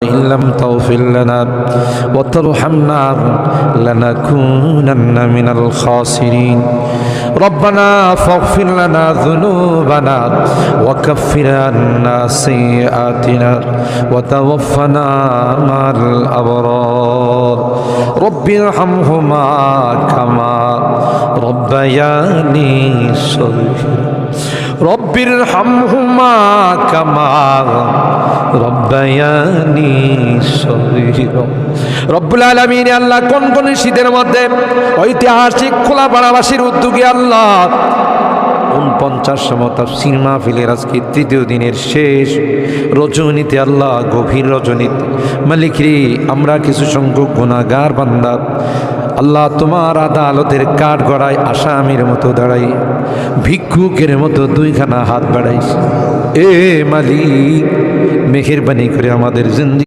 إن لم تغفر لنا وترحمنا لنكونن من الخاسرين ربنا فاغفر لنا ذنوبنا وكفر عنا سيئاتنا وتوفنا مع الأبرار رب ارحمهما كما ربياني صغيرا رب ارحمهما كما রব্বায়ানি সগীরা রব্বুল আলামিন আল্লাহ কোন কোন শীতের মধ্যে ঐতিহাসিক খোলাপাড়াবাসীর উদ্যোগে আল্লাহ 49তম তাফসীর মাহফিলের আজকে তৃতীয় দিনের শেষ রজনীতে আল্লাহ গভীর রজনীতে মালিক রে আমরা কিছু সংখ্যক গুনাহগার বান্দা আল্লাহ তোমার আদালতের কাঠ গড়ায় আসামির মতো দাঁড়াই ভিক্ষুকের মতো দুইখানা হাত বাড়াইছি এ মালিক মেহেরবানি করে আমাদের জিন্দেগি